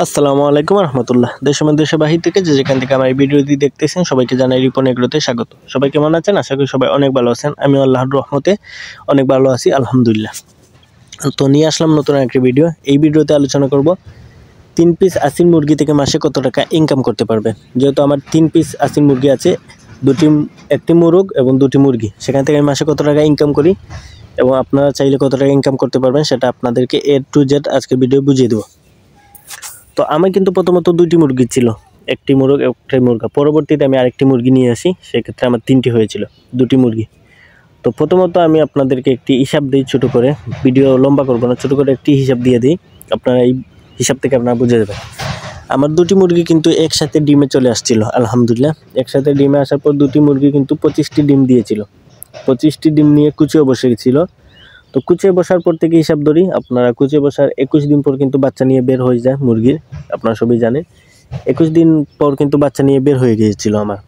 আসসালামু আলাইকুম রহমতুল্লাহ। দেশ এবং দেশের বাহির থেকে যে যেখান থেকে আমার এই ভিডিওটি দেখতেছেন সবাইকে জানাই রিপন এগ্রোতে স্বাগত। সবাই কেমন আছেন? আশা করি সবাই অনেক ভালো আছেন। আমি আল্লাহর রহমতে অনেক ভালো আছি, আলহামদুলিল্লাহ। তো নিয়ে আসলাম নতুন একটি ভিডিও। এই ভিডিওতে আলোচনা করব 3 পিস আসিল মুরগি থেকে মাসে কত টাকা ইনকাম করতে পারবেন। যেহেতু আমার 3 পিস আসিল মুরগি আছে, একটি মোরগ এবং 2টি মুরগি, সেখান থেকে আমি মাসে কত টাকা ইনকাম করি এবং আপনারা চাইলে কত টাকা ইনকাম করতে পারবেন সেটা আপনাদেরকে A to Z আজকে ভিডিও বুঝিয়ে দেবো। তো আমার কিন্তু প্রথমত 2টি মুরগি ছিল, একটি মোরগ একটি মুরগা। পরবর্তীতে আমি আরেকটি মুরগি নিয়ে আসি, সেক্ষেত্রে আমার 3টি হয়েছিল, 2টি মুরগি। তো প্রথমত আমি আপনাদেরকে একটি হিসাব দিই ছোটো করে, ভিডিও লম্বা করবো না, ছোটো করে একটি হিসাব দিয়ে দিই, আপনারা এই হিসাব থেকে আপনারা বুঝে যাবেন। আমার 2টি মুরগি কিন্তু একসাথে ডিমে চলে আসছিল, আলহামদুলিল্লাহ। একসাথে ডিমে আসার পর 2টি মুরগি কিন্তু 25টি ডিম দিয়েছিল। 25টি ডিম নিয়ে কুচিয়ে বসে গেছিলো। তো কুচিয়ে বসার পর থেকে হিসাব ধরি, আপনারা কুচিয়ে বসার 21 দিন পর কিন্তু বাচ্চা নিয়ে বের হয়ে যায় মুরগির, আপনারা সবাই জানেন। 21 দিন পর কিন্তু বাচ্চা নিয়ে বের হয়ে গিয়েছিল আমার।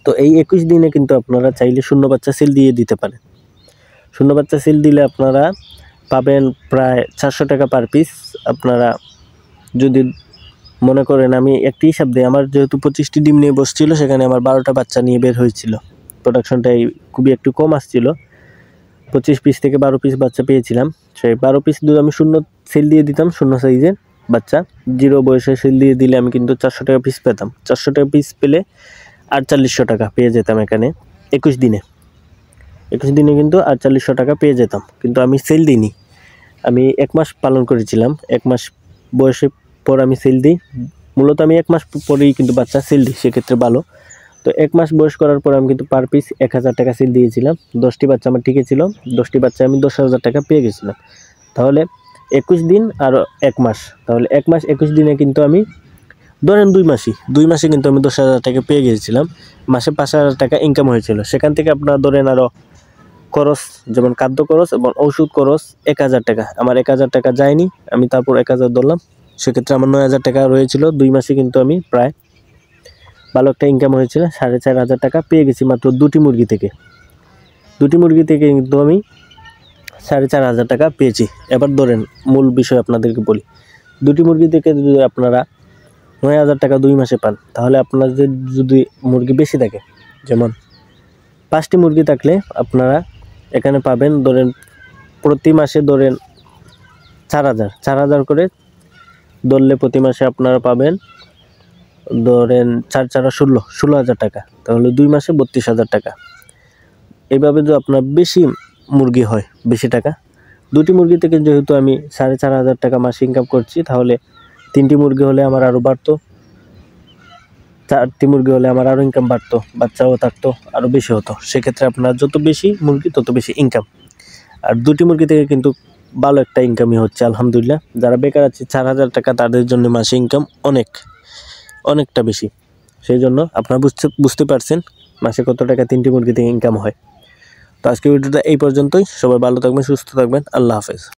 তো এই 21 দিনে কিন্তু আপনারা চাইলে শূন্য বাচ্চা সেল দিয়ে দিতে পারেন। শূন্য বাচ্চা সেল দিলে আপনারা পাবেন প্রায় 400 টাকা পার পিস। আপনারা যদি মনে করেন, আমি একটি হিসাব দিই, আমার যেহেতু 25টি ডিম নিয়ে বসছিল, সেখানে আমার 12টা বাচ্চা নিয়ে বের হয়েছিল। প্রোডাকশনটাই খুবই একটু কম আসছিল, 25 পিস থেকে 12 পিস বাচ্চা পেয়েছিলাম। সেই 12 পিস দুধ আমি শূন্য সেল দিয়ে দিতাম, শূন্য সাইজের বাচ্চা, 0 বয়সে সেল দিয়ে দিলে আমি কিন্তু 400 টাকা পিস পেতাম। 400 টাকা পিস পেলে 4800 টাকা পেয়ে যেতাম এখানে 21 দিনে। 21 দিনে কিন্তু 4800 টাকা পেয়ে যেতাম, কিন্তু আমি সেল দিইনি। আমি 1 মাস পালন করেছিলাম, 1 মাস বয়সের পর আমি সেল দিই। মূলত আমি 1 মাস পরেই কিন্তু বাচ্চা সেল দিই, সেক্ষেত্রে ভালো। তো 1 মাস বয়স করার পর আমি কিন্তু পার পিস 1000 টাকা সেল দিয়েছিলাম। 10টি বাচ্চা আমার টিকে ছিল, 10টি বাচ্চা আমি 10,000 টাকা পেয়ে গেছিলাম। তাহলে 21 দিন আর 1 মাস, তাহলে 1 মাস 21 দিনে কিন্তু আমি ধরেন 2 মাসে কিন্তু আমি 10,000 টাকা পেয়ে গিয়েছিলাম। মাসে 5,000 টাকা ইনকাম হয়েছিল। সেখান থেকে আপনারা ধরেন আরও খরচ, যেমন খাদ্য খরচ এবং ওষুধ খরচ 1000 টাকা। আমার 1000 টাকা যায়নি, আমি তারপর 1000 ধরলাম, সেক্ষেত্রে আমার 9000 টাকা রয়েছিল। 2 মাসে কিন্তু আমি প্রায় ভালো একটা ইনকাম হয়েছিল, 4500 টাকা পেয়ে গেছি মাত্র 2টি মুরগি থেকে। 2টি মুরগি থেকে কিন্তু আমি 4500 টাকা পেয়েছি। এবার ধরেন মূল বিষয় আপনাদেরকে বলি, 2টি মুরগি থেকে যদি আপনারা 9000 টাকা 2 মাসে পান, তাহলে আপনাদের যদি মুরগি বেশি থাকে, যেমন 5টি মুরগি থাকলে আপনারা এখানে পাবেন ধরেন প্রতি মাসে ধরেন 4000 করে ধরলে প্রতি মাসে আপনারা পাবেন ধরেন 4×4=16,000 টাকা। তাহলে 2 মাসে 32,000 টাকা। এইভাবে যদি আপনার বেশি মুরগি হয়, বেশি টাকা, 2টি মুরগি থেকে যেহেতু আমি 4500 টাকা মাসে ইনকাম করছি, তাহলে 3টি মুরগি হলে আমার আরও বাড়তো, 4টি মুরগি হলে আমার আরও ইনকাম বাড়তো, বাচ্চাও থাকতো, আরও বেশি হতো। সেক্ষেত্রে আপনার যত বেশি মুরগি তত বেশি ইনকাম। আর 2টি মুরগি থেকে কিন্তু ভালো একটা ইনকামই হচ্ছে, আলহামদুলিল্লাহ। যারা বেকার আছে 4000 টাকা তাদের জন্য মাসে ইনকাম অনেকটা বেশি। সেই জন্য আপনারা বুঝতে পারছেন মাসে কত টাকা 3টি মুরগি থেকে ইনকাম হয়। তো আজকে ভিডিওটা এই পর্যন্তই। সবাই ভালো থাকবেন, সুস্থ থাকবেন। আল্লাহ হাফেজ।